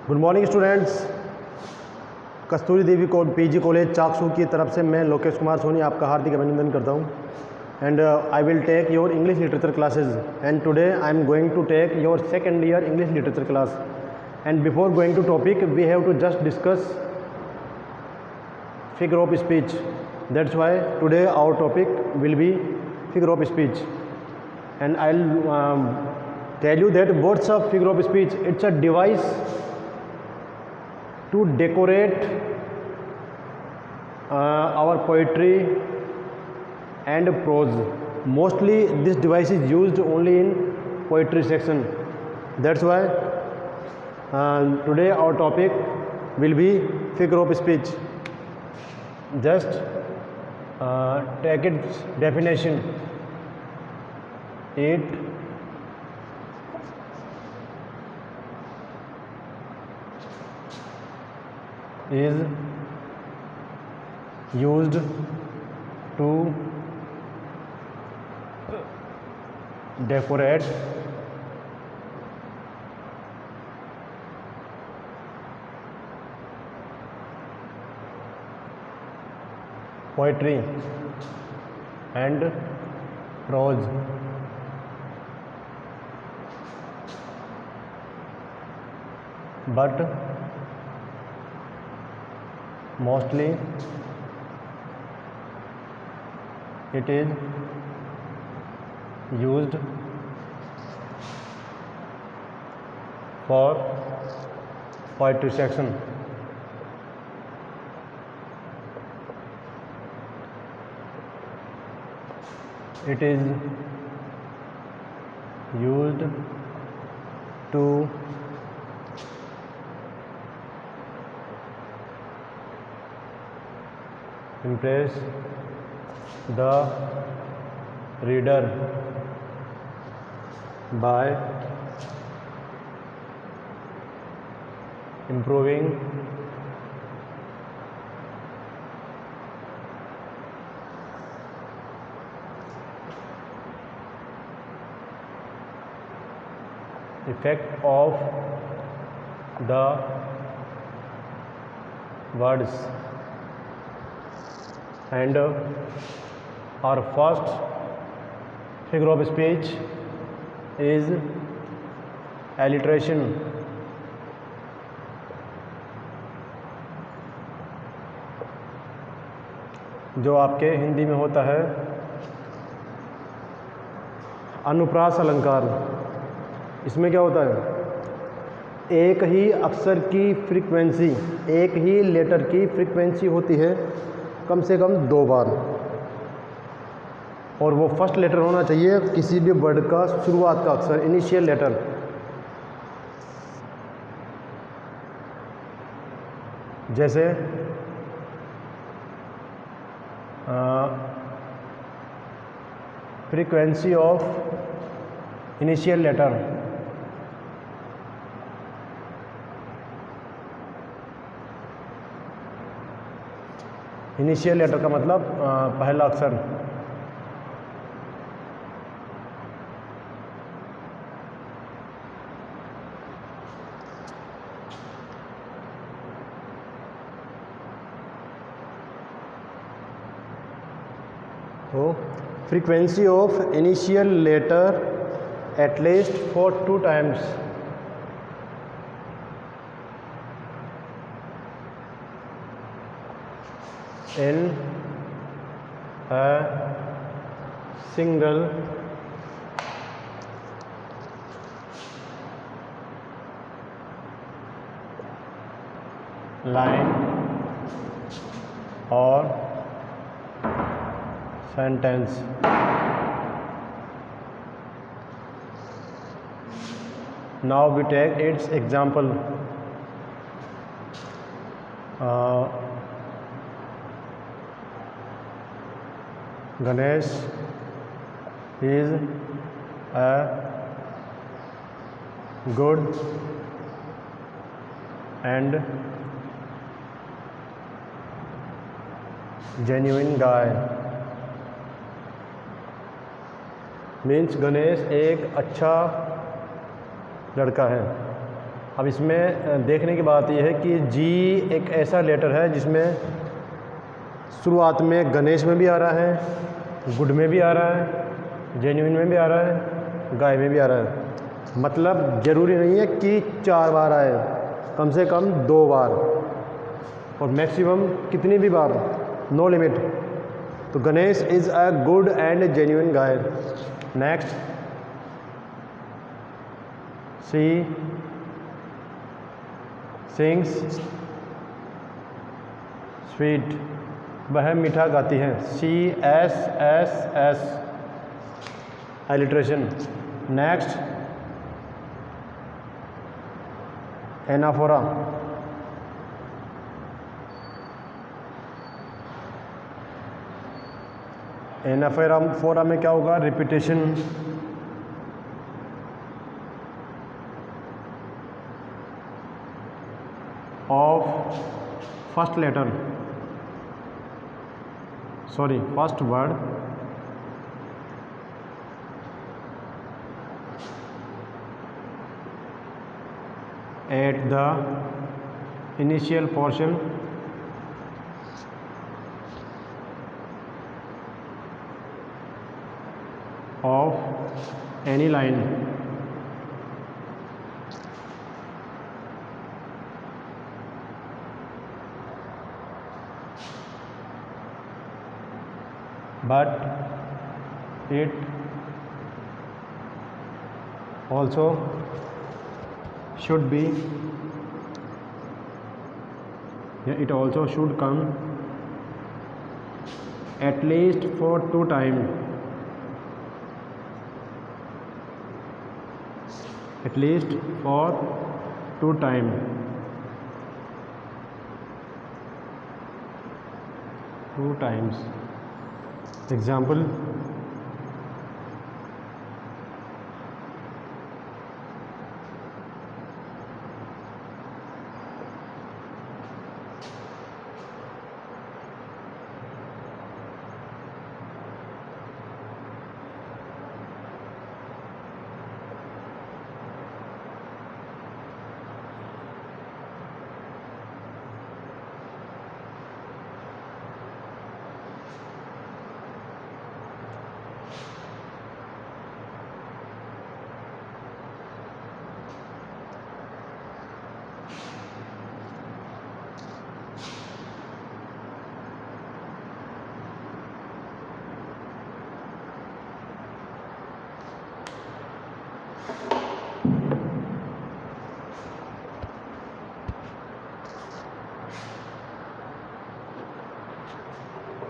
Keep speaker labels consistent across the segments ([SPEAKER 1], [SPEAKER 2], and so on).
[SPEAKER 1] Good morning students. Kasturi Devi PG college Chaksu की तरफ से मैं लोकेश कुमार सोनी आपका हार्दिक अभिनंदन करता हूँ। And I will take your English literature classes and today I am going to take your second year English literature class. And before going to topic we have to just discuss figure of speech. That's why today our topic will be figure of speech, and I'll tell you that what's a figure of speech. It's a device to decorate our poetry and prose. Mostly this device is used only in poetry section. That's why today our topic will be figure of speech. Just take its definition. It is used to decorate poetry and prose. But mostly it is used for poetry section. It is used to impress the reader by improving effect of the words. And our first figure of speech is alliteration. जो आपके हिंदी में होता है अनुप्रास अलंकार। इसमें क्या होता है, एक ही अक्षर की फ्रीक्वेंसी, एक ही लेटर की फ्रीक्वेंसी होती है कम से कम 2 बार, और वो फर्स्ट लेटर होना चाहिए किसी भी वर्ड का शुरुआत का अक्षर, इनिशियल लेटर। जैसे frequency of initial letter, initial letter का मतलब पहला अक्षर। तो frequency of initial letter at least for 2 times. In a single line or sentence. Now we take its example. Ganesh is a good and genuine guy. Means Ganesh एक अच्छा लड़का है। अब इसमें देखने की बात यह है कि जी एक ऐसा लेटर है जिसमें शुरुआत में गणेश में भी आ रहा है, गुड में भी आ रहा है, जेन्युइन में भी आ रहा है, गाय में भी आ रहा है। मतलब ज़रूरी नहीं है कि 4 बार आए, कम से कम 2 बार, और मैक्सिमम कितनी भी बार, नो लिमिट। तो Ganesh is a good and genuine guy. Next, she sings sweet, वह मीठा गाती है। CSSS alliteration. Next, anaphora, anaphora में क्या होगा, repetition. Of first letter, sorry first word at the initial portion of any line, but it also should be, it also should come at least for 2 times, at least for 2 times, 2 times. Example,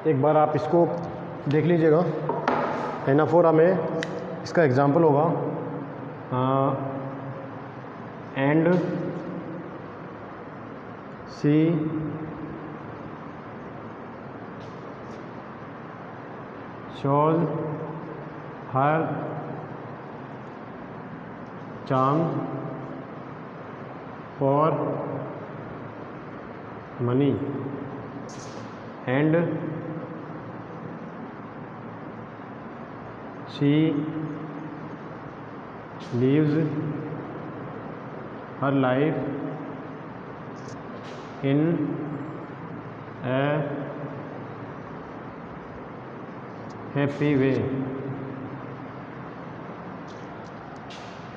[SPEAKER 1] एक बार आप इसको देख लीजिएगा। Anaphora में इसका example होगा and she shows her charm for money and she lives her life in a happy way।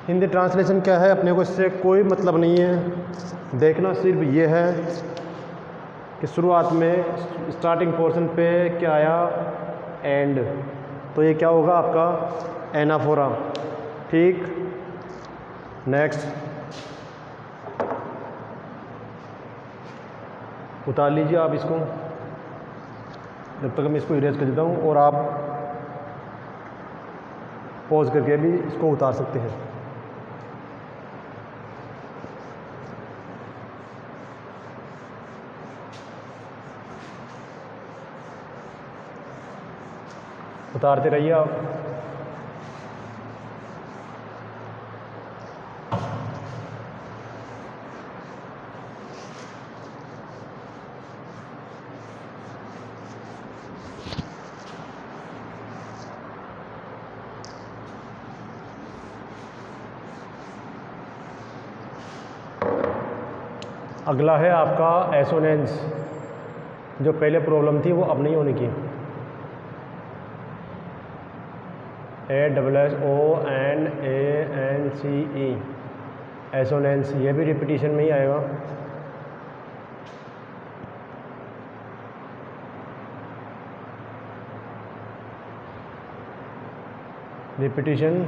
[SPEAKER 1] Hindi translation क्या है, अपने को इससे कोई मतलब नहीं है। देखना सिर्फ ये है कि शुरुआत में स्टार्टिंग पोर्शन पे क्या आया, एंड, तो ये क्या होगा आपका एनाफोरा। ठीक, नेक्स्ट, उतार लीजिए आप इसको, जब तक मैं इसको इरेज कर देता हूँ, और आप पॉज करके भी इसको उतार सकते हैं। उतारते रहिए आप। अगला है आपका एसोनेंस। जो पहले प्रॉब्लम थी वो अब नहीं होने की। ASSONANCE एसोनेंस, ये भी रिपीटिशन में ही आएगा। Repetition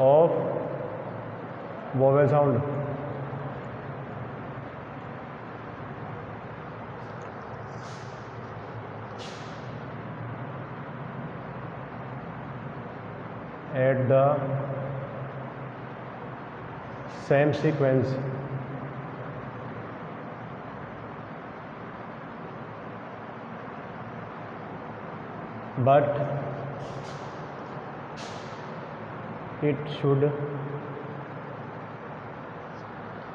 [SPEAKER 1] of vowel sound. at the same sequence but it should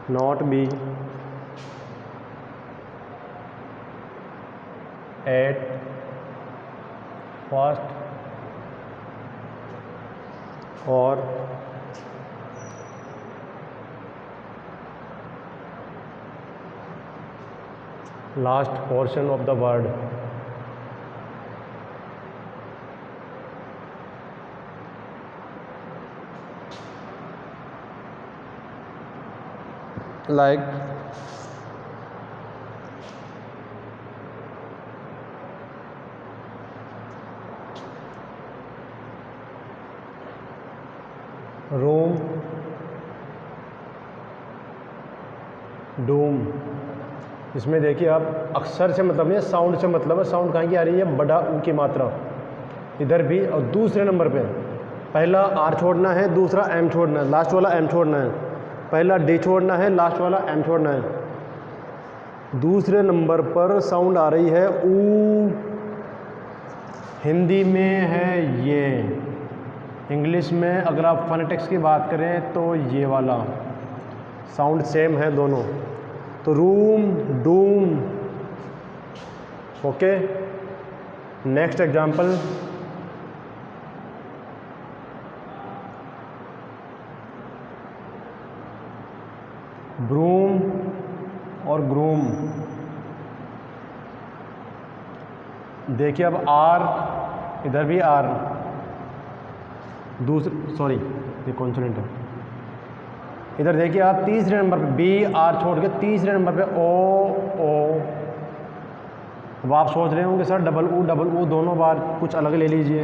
[SPEAKER 1] not be at first or last portion of the word. Like room, Doom. इसमें देखिए आप अक्षर से मतलब नहीं, साउंड से मतलब है। साउंड कहाँ की आ रही है? बड़ा ऊ की मात्रा इधर भी। और दूसरे नंबर पे पहला आर छोड़ना है, दूसरा एम छोड़ना है, लास्ट वाला एम छोड़ना है। पहला डी छोड़ना है, लास्ट वाला एम छोड़ना है। दूसरे नंबर पर साउंड आ रही है ऊ। हिंदी में है ये, इंग्लिश में अगर आप फोनेटिक्स की बात करें तो ये वाला साउंड सेम है दोनों। तो room, doom. Okay, next example. Broom और ग्रूम। देखिए अब आर, इधर भी आर, दूसरे सॉरी ये कॉन्सोनेंट है। इधर देखिए आप तीसरे नंबर पे बी आर छोड़ के तीसरे नंबर पे ओ। अब आप सोच रहे होंगे सर डबल ऊ दोनों बार कुछ अलग ले लीजिए।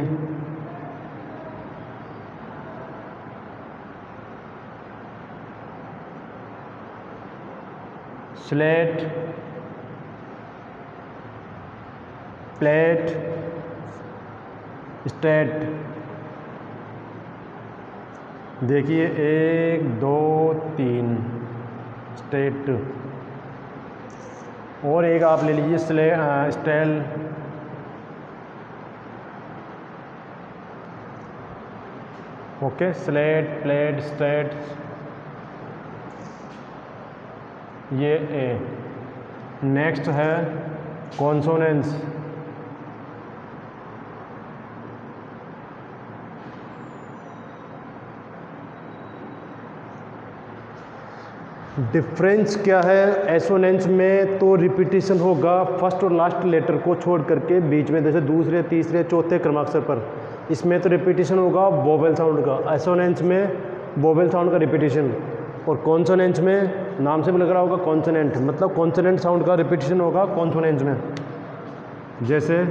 [SPEAKER 1] Slate, plate, state. देखिए 1 2 3 स्टेट। और एक आप ले लीजिए stale. Okay, slate, plate, state, ये ए। नेक्स्ट है कॉन्सोनेंस। डिफरेंस क्या है एसोनेंस में? तो रिपीटिशन होगा फर्स्ट और लास्ट लेटर को छोड़ करके बीच में, जैसे दूसरे, तीसरे, चौथे क्रमाक्षर पर। इसमें तो रिपीटिशन होगा वोवेल साउंड का। एसोनेंस में वोवेल साउंड का रिपीटिशन। और कॉन्सोनेंस में नाम से भी लग रहा होगा कॉन्सोनेंट, मतलब कॉन्सोनेंट साउंड का रिपीटिशन होगा कॉन्सोनेंस में। जैसे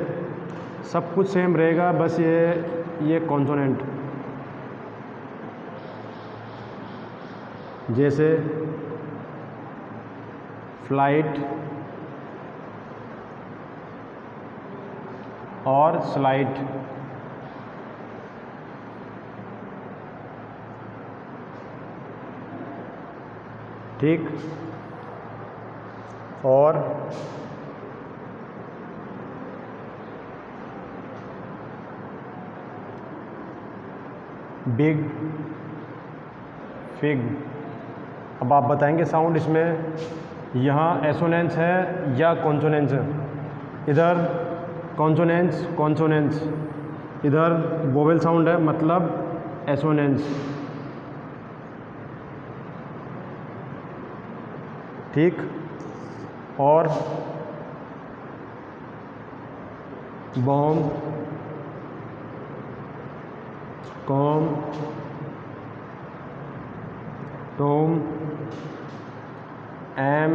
[SPEAKER 1] सब कुछ सेम रहेगा, बस ये कॉन्सोनेंट। जैसे फ्लाइट और स्लाइट। ठीक। और बिग, फिग। अब आप बताएंगे साउंड इसमें यहाँ एसोनेंस है या कॉन्सोनेंस है? इधर कॉन्सोनेंस, कॉन्सोनेंस, इधर वोवेल साउंड है मतलब एसोनेंस। ठीक। और bomb, calm, Tom, M,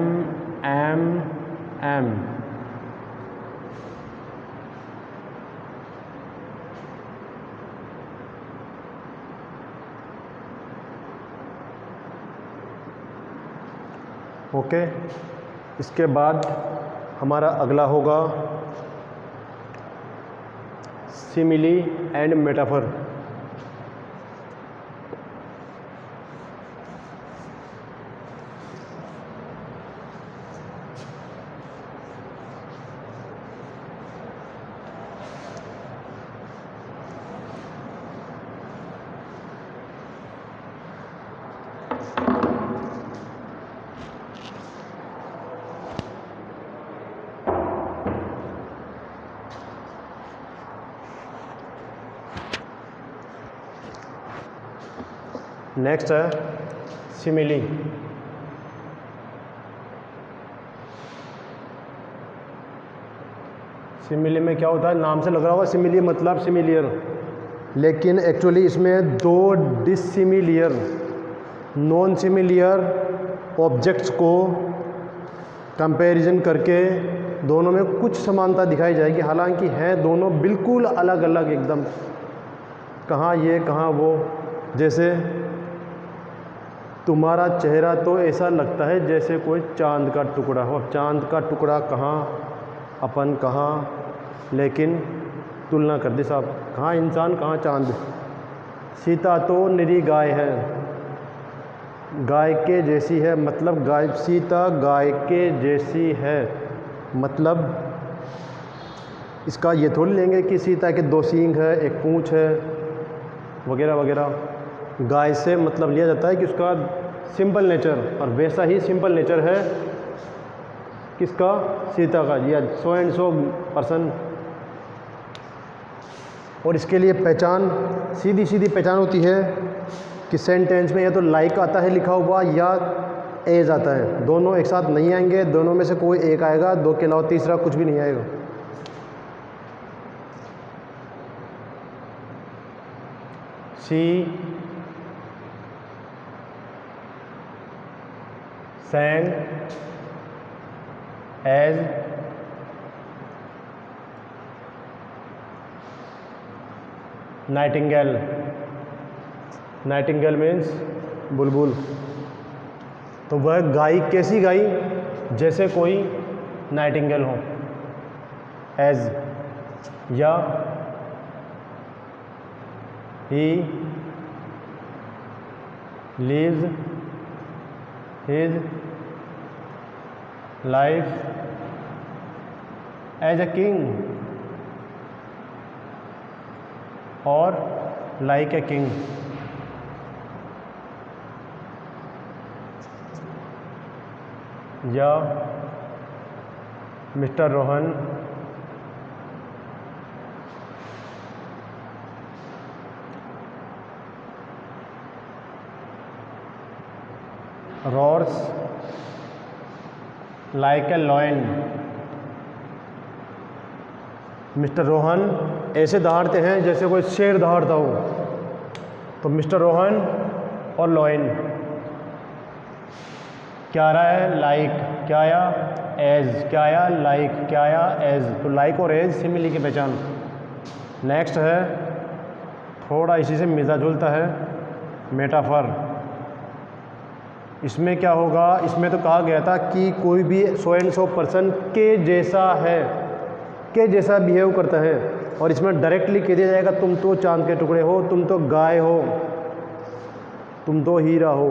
[SPEAKER 1] okay. इसके बाद हमारा अगला होगा सिमिली एंड मेटाफर। नेक्स्ट है सिमिली। सिमिली में क्या होता है, नाम से लग रहा होगा सिमिली मतलब सिमिलियर, लेकिन एक्चुअली इसमें दो डिसिमिलियर नॉन सिमिलियर ऑब्जेक्ट्स को कंपैरिजन करके दोनों में कुछ समानता दिखाई जाएगी, हालांकि हैं दोनों बिल्कुल अलग अलग एकदम, कहाँ ये कहाँ वो। जैसे तुम्हारा चेहरा तो ऐसा लगता है जैसे कोई चांद का टुकड़ा हो। अब चांद का टुकड़ा कहाँ, अपन कहाँ, लेकिन तुलना कर दी साहब, कहाँ इंसान कहाँ चांद। सीता तो निरी गाय है, गाय के जैसी है, मतलब गाय, सीता गाय के जैसी है, मतलब इसका ये थोड़ी लेंगे कि सीता के दो सींग है, एक पूंछ है, वगैरह वगैरह। गाय से मतलब लिया जाता है कि उसका सिंपल नेचर, और वैसा ही सिंपल नेचर है किसका, सीता का, या 100% और इसके लिए पहचान, सीधी सीधी पहचान होती है कि सेंटेंस में या तो लाइक आता है लिखा हुआ या एज आता है, दोनों एक साथ नहीं आएंगे, दोनों में से कोई एक आएगा, दो के अलावा तीसरा कुछ भी नहीं आएगा। सी sang as Nightingale. Nightingale means बुलबुल। तो वह गाई कैसी गाई, जैसे कोई नाइटिंगेल हो। एज, या ही lives his life as a king or like a king। या mister Rohan roars like a lion। Mister Rohan ऐसे दहाड़ते हैं जैसे कोई शेर दहाड़ता हो। तो मिस्टर रोहन और लॉयन क्या आ रहा है, लाइक, क्या आया, एज, क्या आया, लाइक, क्या आया, एज। तो लाइक और एज सिमिली की पहचान। नेक्स्ट है, थोड़ा इसी से मिलता जुलता है, मेटाफर। इसमें क्या होगा, इसमें तो कहा गया था कि कोई भी 100% के जैसा है, के जैसा बिहेव करता है, और इसमें डायरेक्टली कह दिया जाएगा तुम तो चांद के टुकड़े हो, तुम तो गाय हो, तुम तो हीरा हो।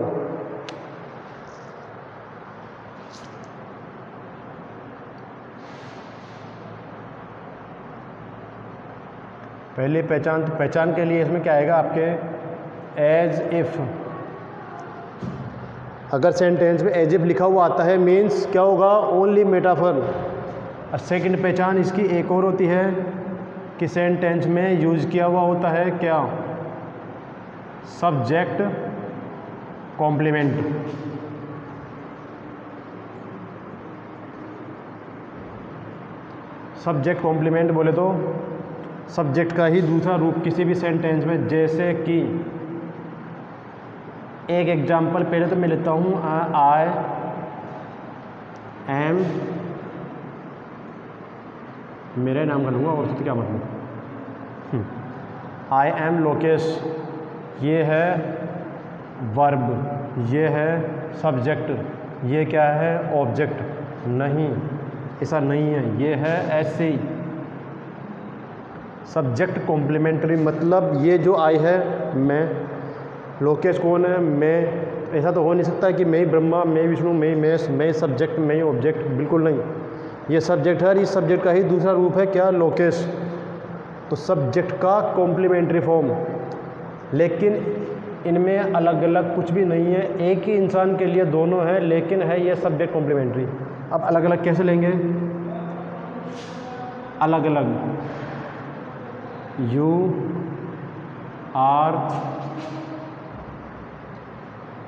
[SPEAKER 1] पहले पहचान, तो पहचान के लिए इसमें क्या आएगा आपके, एज इफ़। अगर सेंटेंस में एज इफ लिखा हुआ आता है मीन्स क्या होगा, ओनली मेटाफर। और सेकंड पहचान इसकी एक और होती है कि सेंटेंस में यूज़ किया हुआ होता है क्या, सब्जेक्ट कॉम्प्लीमेंट। सब्जेक्ट कॉम्प्लीमेंट बोले तो सब्जेक्ट का ही दूसरा रूप किसी भी सेंटेंस में, जैसे कि एक एग्जाम्पल पहले तो मैं लेता हूँ, आई एम, मेरा नाम का लूँगा और तो क्या मतलब, आई एम लोकेश, ये है वर्ब, ये है सब्जेक्ट, ये क्या है ऑब्जेक्ट, नहीं ऐसा नहीं है, ये है ऐसे। सब्जेक्ट कॉम्प्लीमेंट्री मतलब ये जो आई है मैं, लोकेश कौन है मैं, ऐसा तो हो नहीं सकता कि मैं ही ब्रह्मा, मैं विष्णु, मैं सब्जेक्ट, मैं ही ऑब्जेक्ट, बिल्कुल नहीं। ये सब्जेक्ट है, इस सब्जेक्ट का ही दूसरा रूप है क्या, लोकेश। तो सब्जेक्ट का कॉम्प्लीमेंट्री फॉर्म, लेकिन इनमें अलग अलग कुछ भी नहीं है, एक ही इंसान के लिए दोनों है, लेकिन है ये सब्जेक्ट कॉम्प्लीमेंट्री। अब अलग अलग कैसे लेंगे, अलग अलग, you are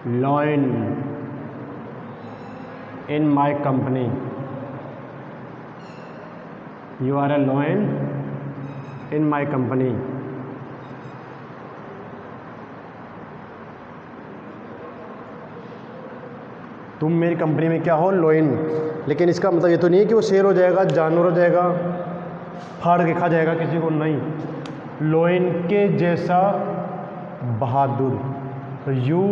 [SPEAKER 1] lion in my company, you are a lion in my company. तुम मेरी कंपनी में क्या हो, लोइन। लेकिन इसका मतलब ये तो नहीं है कि वो शेर हो जाएगा, जानवर हो जाएगा, फाड़ के खा जाएगा किसी को, नहीं। लोइन के जैसा बहादुर, तो यू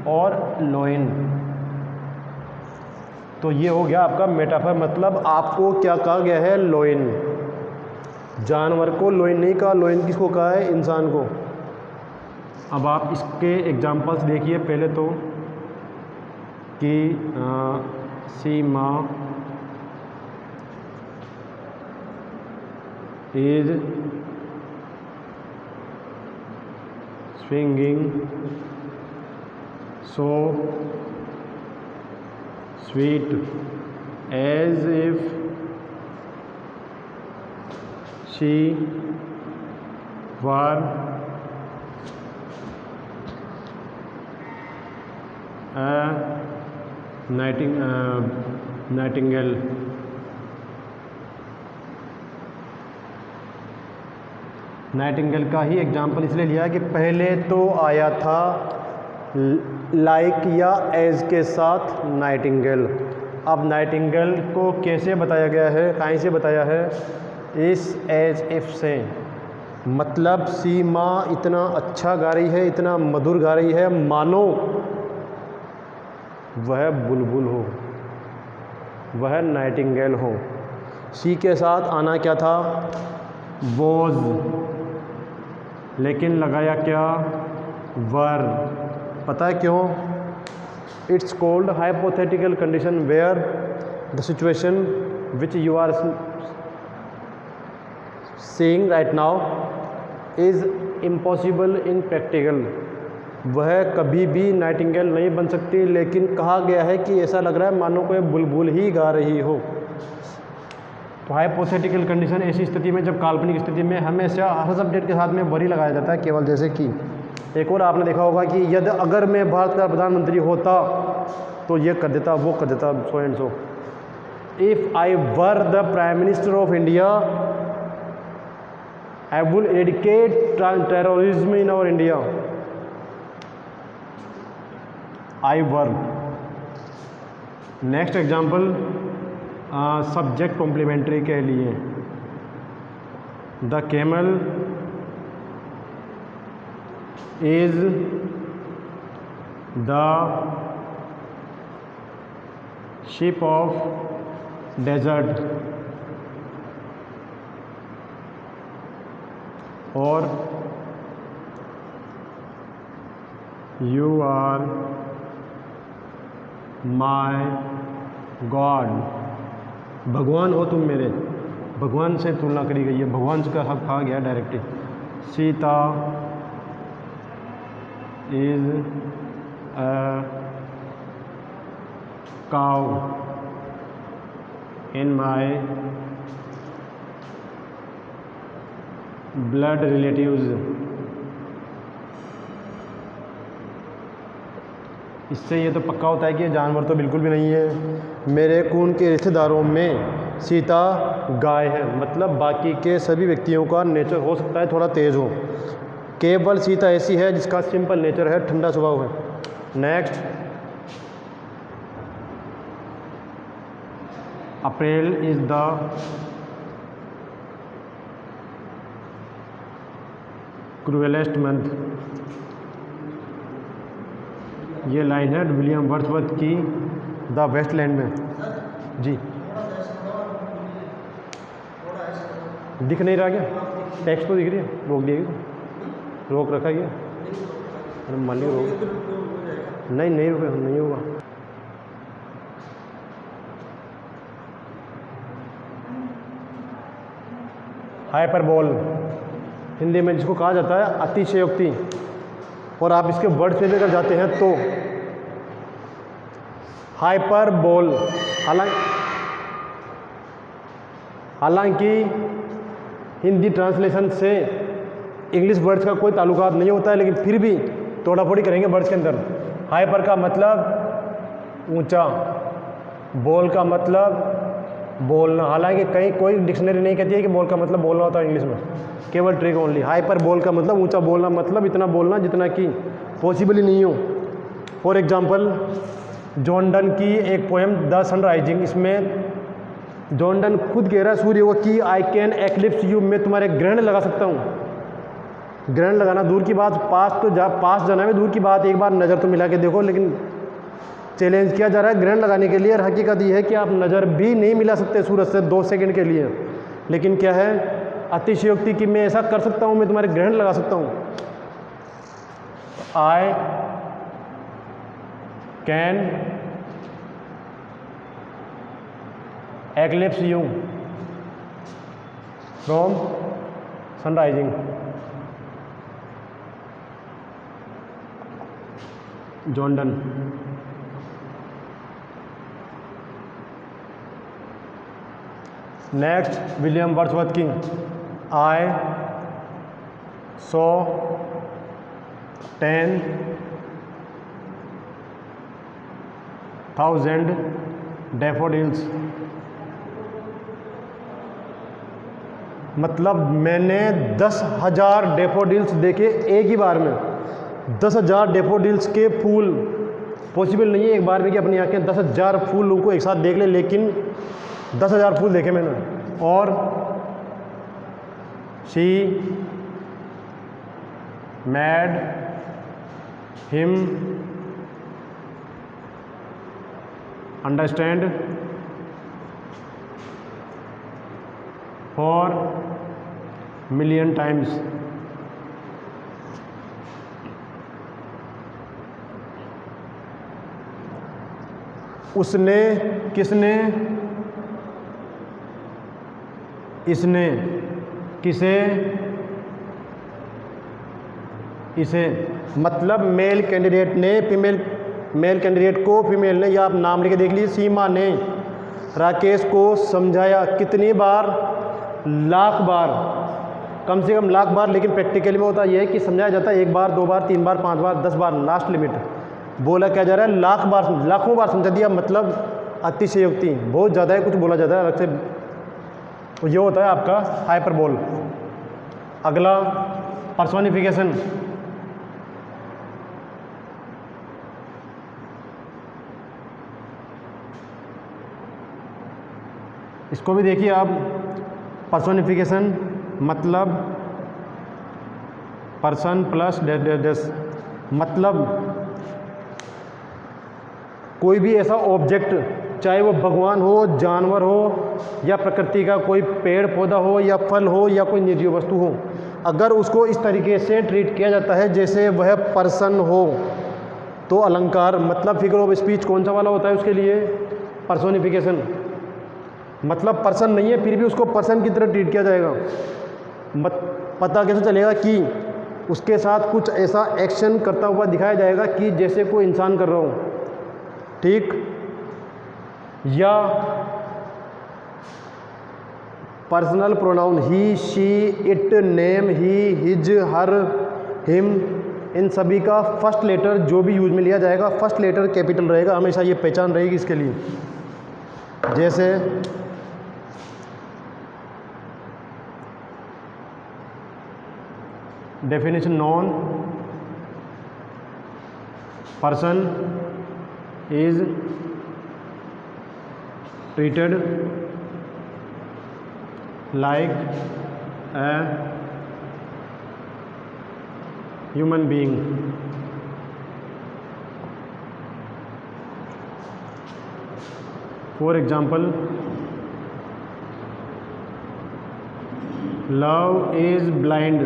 [SPEAKER 1] और लोइन, तो ये हो गया आपका मेटाफर। मतलब आपको क्या कहा गया है, लोइन। जानवर को लोइन नहीं कहा, लोइन किसको कहा है, इंसान को। अब आप इसके एग्जाम्पल्स देखिए पहले तो, कि Seema is swinging so sweet as if she were a nightingale. Nightingale का ही एग्जाम्पल इसलिए लिया कि पहले तो आया था लाइक या एज के साथ नाइटिंगेल। अब नाइटिंगेल को कैसे बताया गया है, कहीं से बताया है, इस एज इफ से। मतलब सीमा इतना अच्छा गा रही है, इतना मधुर गा रही है, मानो वह बुलबुल हो, वह नाइटिंगेल हो। सी के साथ आना क्या था, वॉज, लेकिन लगाया क्या, वर। पता है क्यों, it's called hypothetical condition where the situation which you are seeing right now is impossible in practical. वह कभी भी नाइटिंगेल नहीं बन सकती, लेकिन कहा गया है कि ऐसा लग रहा है मानो कोई बुलबुल ही गा रही हो। तो हाइपोथेटिकल कंडीशन ऐसी स्थिति में जब काल्पनिक स्थिति में हमेशा हर सब्जेक्ट के साथ में वर ही लगाया जाता है केवल। जैसे कि एक और आपने देखा होगा कि यदि अगर मैं भारत का प्रधानमंत्री होता तो ये कर देता, वो कर देता, so and so. If I were the prime minister of India I will eradicate terrorism in our India. I were. Next example subject complementary के लिए, the camel is the ship of desert, और you are my God. भगवान हो तुम मेरे, भगवान से तुलना करी गई है, भगवान का हक कहा गया directly. Sita is a cow in my blood relatives. इससे ये तो पक्का होता है कि ये जानवर तो बिल्कुल भी नहीं है, मेरे खून के रिश्तेदारों में सीता गाय है। मतलब बाकी के सभी व्यक्तियों का नेचर हो सकता है थोड़ा तेज़ हो, केवल सीता ऐसी है जिसका सिंपल नेचर है, ठंडा स्वभाव है। Next, April is the cruelest month. ये लाइन है विलियम वर्ड्सवर्थ की द वेस्टलैंड में। जी, दिख नहीं रहा क्या? टेक्स्ट तो दिख रही है, रोक दिया गया, रोक रखा गया। अरे मान लिया रोक, नहीं रुके, नहीं होगा। हाइपरबोल हिंदी में जिसको कहा जाता है अतिशयोक्ति, और आप इसके वर्ड से लेकर जाते हैं तो हाइपरबोल। हालांकि हिंदी ट्रांसलेशन से इंग्लिश वर्ड्स का कोई ताल्लुकात नहीं होता है, लेकिन फिर भी तोड़ाफोड़ी करेंगे वर्ड्स के अंदर। हाइपर का मतलब ऊंचा, बोल का मतलब बोलना। हालांकि कहीं कोई डिक्शनरी नहीं कहती है कि बोल का मतलब बोलना होता है इंग्लिश में, केवल ट्रिक ओनली। हाइपर बोल का मतलब ऊंचा बोलना, मतलब इतना बोलना जितना कि पॉसिबल ही नहीं हो। फॉर एग्जांपल, जॉन डन की एक पोएम द सनराइजिंग, इसमें जॉन डन खुद कह रहा है सूर्य को कि आई कैन एक्लिप्स यू, मैं तुम्हारे ग्रहण लगा सकता हूँ। ग्रहण लगाना दूर की बात, पास जाना है दूर की बात, एक बार नज़र तो मिला के देखो। लेकिन चैलेंज किया जा रहा है ग्रहण लगाने के लिए, और हकीकत ये है कि आप नज़र भी नहीं मिला सकते सूरज से 2 सेकंड के लिए। लेकिन क्या है अतिशयोक्ति कि मैं ऐसा कर सकता हूँ, मैं तुम्हारे ग्रहण लगा सकता हूँ। I can eclipse you from sunrising. John Donne. Next, William Wordsworth की आई सॉ 10,000 डैफोडिल्स। मतलब मैंने 10,000 डैफोडिल्स देखे एक ही बार में। 10,000 डैफोडिल्स के फूल पॉसिबल नहीं है एक बार में कि अपनी आंखें 10,000 फूलों को एक साथ देख ले, लेकिन 10,000 फूल देखे मैंने। और she mad him understand for million times. उसने, किसने, इसने, किसे, इसे। मतलब मेल कैंडिडेट ने मेल कैंडिडेट को फीमेल ने, या आप नाम लिखे देख लीजिए, सीमा ने राकेश को समझाया कितनी बार? लाख बार, कम से कम लाख बार। लेकिन प्रैक्टिकली में होता यह है कि समझाया जाता है 1 बार, 2 बार, 3 बार, 5 बार, 10 बार, लास्ट लिमिट। बोला क्या जा रहा है? लाख बार, लाखों बार समझा दिया। मतलब अतिशयोक्ति, बहुत ज़्यादा है, कुछ बोला जाता है अलग से। तो ये होता है आपका हाइपरबोल। अगला पर्सोनिफिकेशन। इसको भी देखिए आप। पर्सोनिफिकेशन मतलब person plus dash dash dash. मतलब कोई भी ऐसा ऑब्जेक्ट, चाहे वो भगवान हो, जानवर हो, या प्रकृति का कोई पेड़ पौधा हो, या फल हो, या कोई निर्जीव वस्तु हो, अगर उसको इस तरीके से ट्रीट किया जाता है जैसे वह पर्सन हो, तो अलंकार मतलब फिगर ऑफ स्पीच कौन सा वाला होता है उसके लिए? पर्सोनिफिकेशन। मतलब पर्सन नहीं है, फिर भी उसको पर्सन की तरह ट्रीट किया जाएगा। पता कैसे चलेगा? कि उसके साथ कुछ ऐसा एक्शन करता हुआ दिखाया जाएगा कि जैसे कोई इंसान कर रहा हो, ठीक? या personal pronoun he, she, it, name, he, his, her, him, इन सभी का फर्स्ट लेटर जो भी यूज में लिया जाएगा, फर्स्ट लेटर कैपिटल रहेगा हमेशा, ये पहचान रहेगी इसके लिए। जैसे definition non person is treated like a human being. For example, love is blind.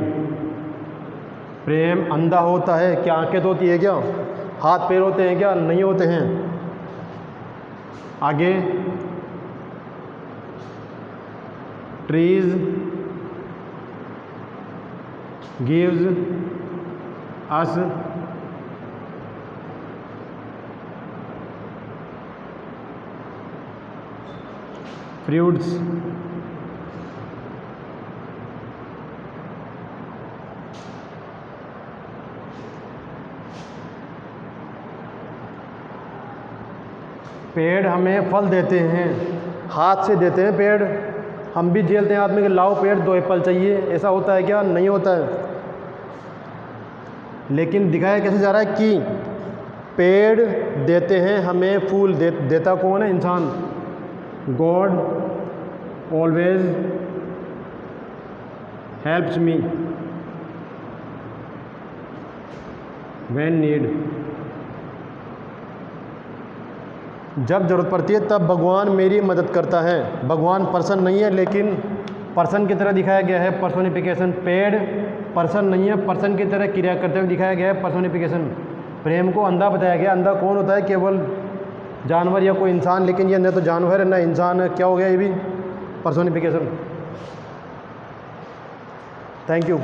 [SPEAKER 1] प्रेम अंधा होता है। क्या आंखें तो होती है क्या? हाथ पैर होते हैं क्या? नहीं होते हैं। आगे, trees gives us fruits. पेड़ हमें फल देते हैं, हाथ से देते हैं पेड़। हम भी झेलते हैं आदमी के, लाओ पेड़ 2 एप्पल चाहिए, ऐसा होता है क्या? नहीं होता है। लेकिन दिखाया कैसे जा रहा है कि पेड़ देते हैं हमें फूल। देता कौन है? इंसान। God always helps me when need. जब ज़रूरत पड़ती है तब भगवान मेरी मदद करता है। भगवान पर्सन नहीं है, लेकिन पर्सन की तरह दिखाया गया है। पर्सोनिफिकेशन। पेड़ पर्सन नहीं है, पर्सन की तरह क्रिया करते हुए दिखाया गया है। पर्सोनिफिकेशन। प्रेम को अंधा बताया गया। अंधा कौन होता है? केवल जानवर या कोई इंसान, लेकिन ये न तो जानवर है न इंसान है। क्या हो गया ये भी? पर्सोनिफिकेशन। Thank you.